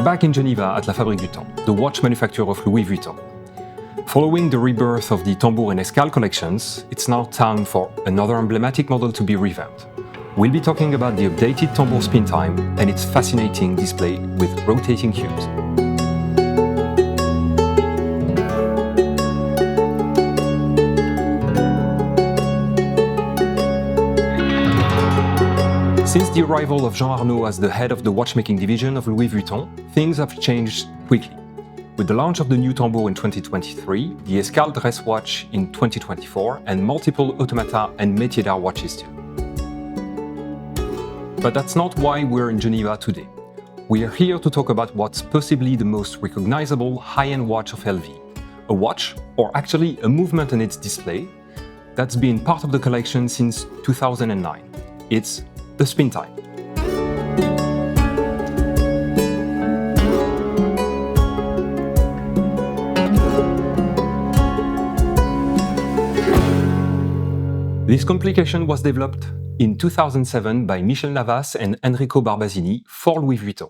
back in Geneva at La Fabrique du Temps, the watch manufacturer of Louis Vuitton. Following the rebirth of the Tambour and Escale collections, it's now time for another emblematic model to be revamped. We'll be talking about the updated Tambour Spin Time and its fascinating display with rotating cubes. Since the arrival of Jean Arnault as the head of the watchmaking division of Louis Vuitton, things have changed quickly. With the launch of the new Tambour in 2023, the Escale dress watch in 2024, and multiple automata and metiers watches too. But that's not why we're in Geneva today. We are here to talk about what's possibly the most recognizable high-end watch of LV. A watch, or actually a movement in its display, that's been part of the collection since 2009. It's the Spin Time. This complication was developed in 2007 by Michel Navas and Enrico Barbasini for Louis Vuitton,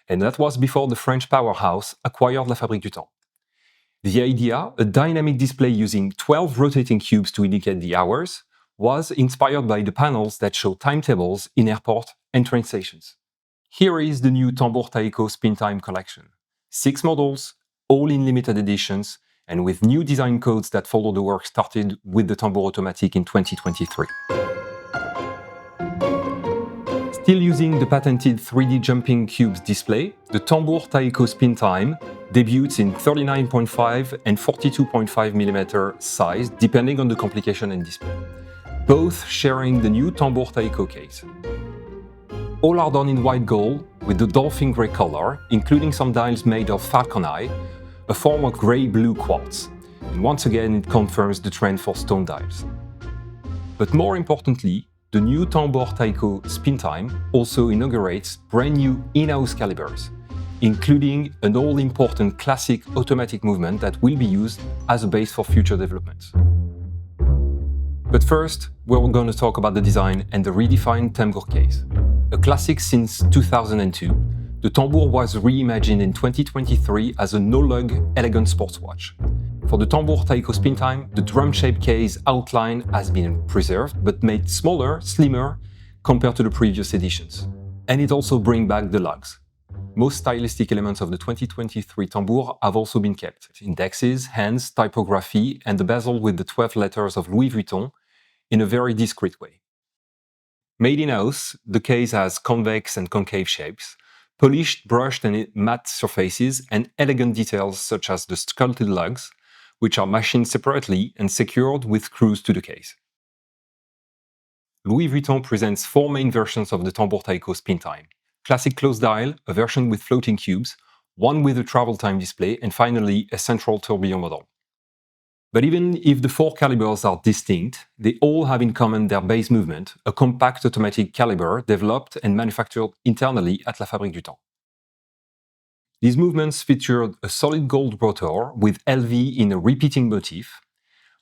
and that was before the French powerhouse acquired La Fabrique du Temps. The idea, a dynamic display using 12 rotating cubes to indicate the hours, was inspired by the panels that show timetables in airport and train stations. Here is the new Tambour Taiko Spin Time collection. 6 models, all in limited editions, and with new design codes that follow the work started with the Tambour Automatic in 2023. Still using the patented 3D jumping cubes display, the Tambour Taiko Spin Time debuts in 39.5 and 42.5mm size, depending on the complication and display, both sharing the new Tambour Taiko case. All are done in white gold with the dolphin grey color, including some dials made of falcon eye, a form of grey-blue quartz. And once again, it confirms the trend for stone dials. But more importantly, the new Tambour Taiko Spin Time also inaugurates brand new in-house calibers, including an all-important classic automatic movement that will be used as a base for future developments. But first, we're going to talk about the design and the redefined Tambour case. A classic since 2002, the Tambour was reimagined in 2023 as a no-lug, elegant sports watch. For the Tambour Taiko Spin Time, the drum-shaped case outline has been preserved, but made smaller, slimmer, compared to the previous editions. And it also brings back the lugs. Most stylistic elements of the 2023 Tambour have also been kept. Indexes, hands, typography, and the bezel with the 12 letters of Louis Vuitton in a very discreet way. Made in-house, the case has convex and concave shapes, polished, brushed and matte surfaces, and elegant details such as the sculpted lugs, which are machined separately and secured with screws to the case. Louis Vuitton presents 4 main versions of the Tambour Taiko Spin Time. Classic closed dial, a version with floating cubes, one with a travel time display, and finally a central tourbillon model. But even if the 4 calibers are distinct, they all have in common their base movement, a compact automatic caliber developed and manufactured internally at La Fabrique du Temps. These movements featured a solid gold rotor with LV in a repeating motif,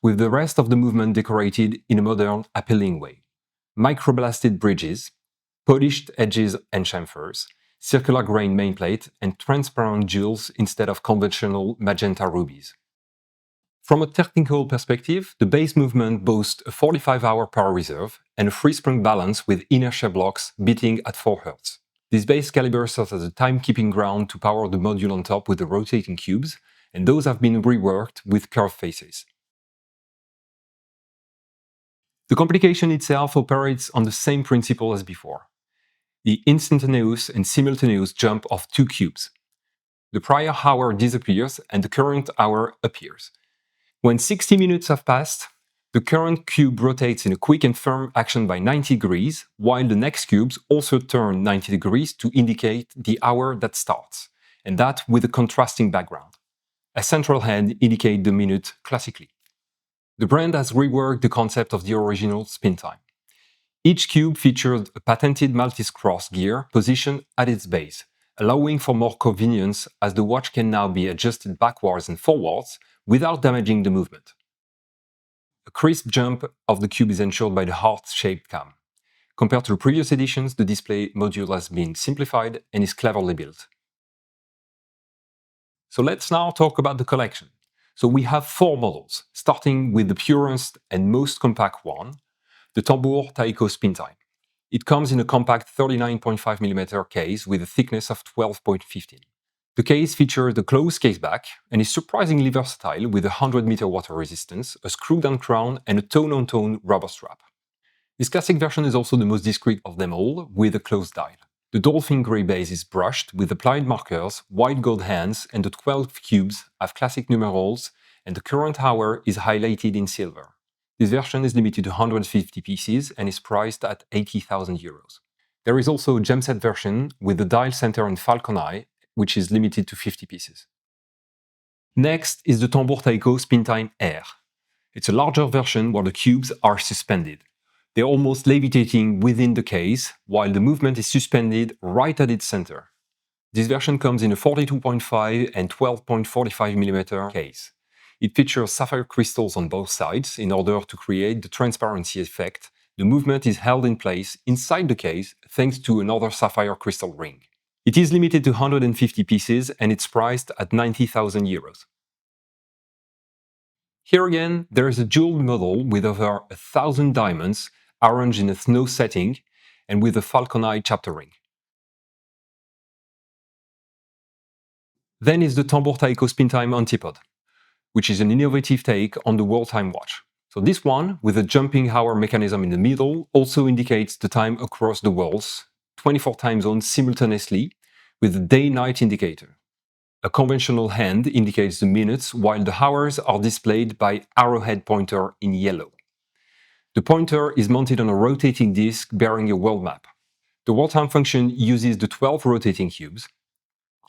with the rest of the movement decorated in a modern, appealing way. Microblasted bridges, polished edges and chamfers, circular grain mainplate, and transparent jewels instead of conventional magenta rubies. From a technical perspective, the base movement boasts a 45-hour power reserve and a free-sprung balance with inertia blocks beating at 4 Hz. This base caliber serves as a timekeeping ground to power the module on top with the rotating cubes, and those have been reworked with curved faces. The complication itself operates on the same principle as before: the instantaneous and simultaneous jump of 2 cubes. The prior hour disappears and the current hour appears. When 60 minutes have passed, the current cube rotates in a quick and firm action by 90 degrees, while the next cubes also turn 90 degrees to indicate the hour that starts, and that with a contrasting background. A central hand indicates the minute classically. The brand has reworked the concept of the original Spin Time. Each cube featured a patented Maltese cross gear positioned at its base, allowing for more convenience as the watch can now be adjusted backwards and forwards without damaging the movement. A crisp jump of the cube is ensured by the heart-shaped cam. Compared to the previous editions, the display module has been simplified and is cleverly built. So let's now talk about the collection. So we have 4 models, starting with the purest and most compact one, the Tambour Taiko Spin Time. It comes in a compact 39.5mm case with a thickness of 12.15. The case features a closed caseback and is surprisingly versatile with a 100-meter water resistance, a screw-down crown and a tone-on-tone rubber strap. This classic version is also the most discreet of them all, with a closed dial. The dolphin grey base is brushed with applied markers, white gold hands, and the 12 cubes have classic numerals, and the current hour is highlighted in silver. This version is limited to 150 pieces and is priced at 80,000 euros. There is also a gem set version with the dial center and falcon eye, which is limited to 50 pieces. Next is the Tambour Taiko Spin Time Air. It's a larger version where the cubes are suspended. They're almost levitating within the case, while the movement is suspended right at its center. This version comes in a 42.5 and 12.45mm case. It features sapphire crystals on both sides in order to create the transparency effect. The movement is held in place inside the case thanks to another sapphire crystal ring. It is limited to 150 pieces and it's priced at 90,000 euros. Here again, there is a jeweled model with over 1,000 diamonds arranged in a snow setting and with a falcon eye chapter ring. Then is the Tambour Taiko Spin Time Antipode, which is an innovative take on the world time watch. So this one, with a jumping hour mechanism in the middle, also indicates the time across the worlds, 24 time zones simultaneously, with a day-night indicator. A conventional hand indicates the minutes, while the hours are displayed by arrowhead pointer in yellow. The pointer is mounted on a rotating disc bearing a world map. The world time function uses the 12 rotating cubes,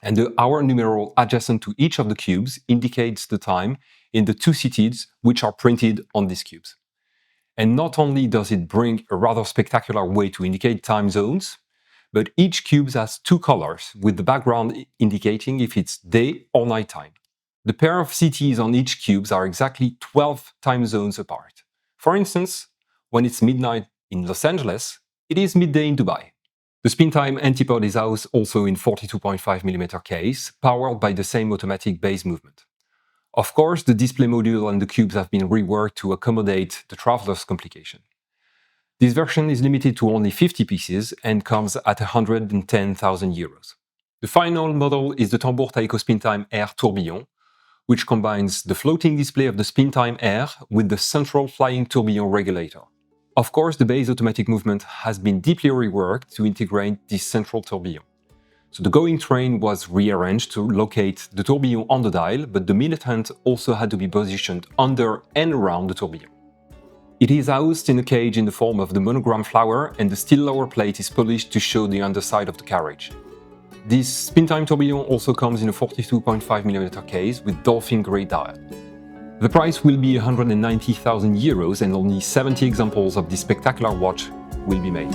and the hour numeral adjacent to each of the cubes indicates the time in the 2 cities which are printed on these cubes. And not only does it bring a rather spectacular way to indicate time zones, but each cube has 2 colors, with the background indicating if it's day or night time. The pair of cities on each cube are exactly 12 time zones apart. For instance, when it's midnight in Los Angeles, it is midday in Dubai. The Spin Time Antipode is housed also in 42.5mm case, powered by the same automatic base movement. Of course, the display module and the cubes have been reworked to accommodate the traveler's complication. This version is limited to only 50 pieces and comes at 110,000 euros. The final model is the Tambour Taiko Spin Time Air Tourbillon, which combines the floating display of the Spin Time Air with the central flying tourbillon regulator. Of course, the base automatic movement has been deeply reworked to integrate this central tourbillon. So the going train was rearranged to locate the tourbillon on the dial, but the minute hand also had to be positioned under and around the tourbillon. It is housed in a cage in the form of the monogram flower, and the steel lower plate is polished to show the underside of the carriage. This Spin Time tourbillon also comes in a 42.5mm case with dolphin grey dial. The price will be 190,000 euros and only 70 examples of this spectacular watch will be made.